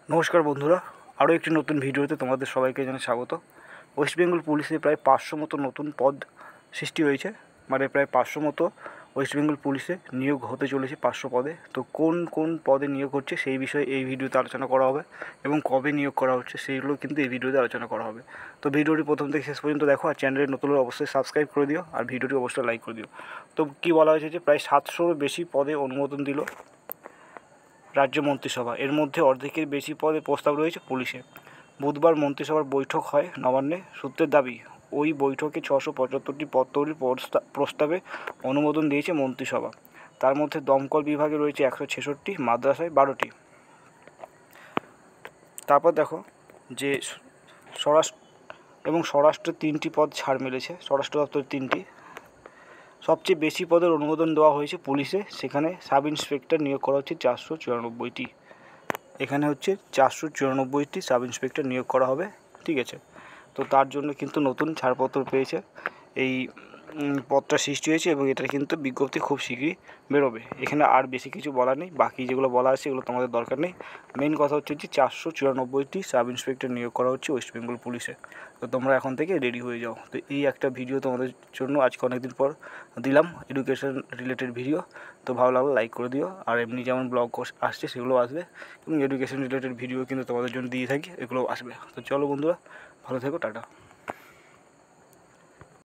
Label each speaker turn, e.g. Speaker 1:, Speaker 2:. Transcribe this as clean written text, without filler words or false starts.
Speaker 1: নমস্কার বন্ধুরা, আরও একটি নতুন ভিডিওতে তোমাদের সবাইকে জানাই স্বাগত। ওয়েস্ট বেঙ্গল পুলিশে প্রায় 500 মতো নতুন পদ সৃষ্টি হয়েছে, মানে প্রায় 500 মতো ওয়েস্ট বেঙ্গল পুলিশে নিয়োগ হতে চলেছে 500 পদে। তো কোন কোন পদে নিয়োগ হচ্ছে সেই বিষয়ে এই ভিডিওতে আলোচনা করা হবে এবং কবে নিয়োগ করা হচ্ছে সেইগুলো কিন্তু এই ভিডিওতে আলোচনা করা হবে। তো ভিডিওটি প্রথম থেকে শেষ পর্যন্ত দেখো, আর চ্যানেলে নতুন হলে অবশ্যই সাবস্ক্রাইব করে দিও, আর ভিডিওটি অবশ্যই লাইক করে দিও। তো কী বলা হয়েছে যে প্রায় 700-র বেশি পদে অনুমোদন দিল রাজ্য মন্ত্রিসভা। এর মধ্যে অর্ধেকের বেশি পদে প্রস্তাব রয়েছে পুলিশে। বুধবার মন্ত্রিসভার বৈঠক হয় নবান্নে। সূত্রের দাবি, ওই বৈঠকে 675টি পদ তৈরির প্রস্তাবে অনুমোদন দিয়েছে মন্ত্রিসভা। তার মধ্যে দমকল বিভাগে রয়েছে 166, মাদ্রাসায় 12টি। তারপর দেখো যে স্বরাষ্ট্রের 3টি পদ ছাড় মিলেছে, স্বরাষ্ট্র দপ্তরের 3টি। সবচেয়ে বেশি পদের অনুমোদন দেওয়া হয়েছে পুলিশে, সেখানে সাব ইন্সপেক্টর নিয়োগ করা হচ্ছে 494টি। এখানে হচ্ছে 494টি সাব ইন্সপেক্টর নিয়োগ করা হবে, ঠিক আছে। তো তার জন্য কিন্তু নতুন ছাড়পত্র পেয়েছে, এই পদটা সৃষ্টি হয়েছে এবং এটার কিন্তু বিজ্ঞপ্তি খুব শীঘ্রই বেরোবে। এখানে আর বেশি কিছু বলা নেই, বাকি যেগুলো বলা আছে এগুলো তোমাদের দরকার নেই। মেন কথা হচ্ছে যে 494টি সাব ইন্সপেক্টর নিয়োগ করা হচ্ছে ওয়েস্ট বেঙ্গল পুলিশে। তো তোমরা এখন থেকে রেডি হয়ে যাও। তো এই একটা ভিডিও তোমাদের জন্য আজকে অনেকদিন পর দিলাম, এডুকেশন রিলেটেড ভিডিও। তো ভালো লাগলে লাইক করে দিও, আর এমনি যেমন ব্লগ আসছে সেগুলো আসবে এবং এডুকেশন রিলেটেড ভিডিও কিন্তু তোমাদের জন্য দিয়ে থাকি, এগুলো আসবে। তো চলো বন্ধুরা, ভালো থেকো, টাটা।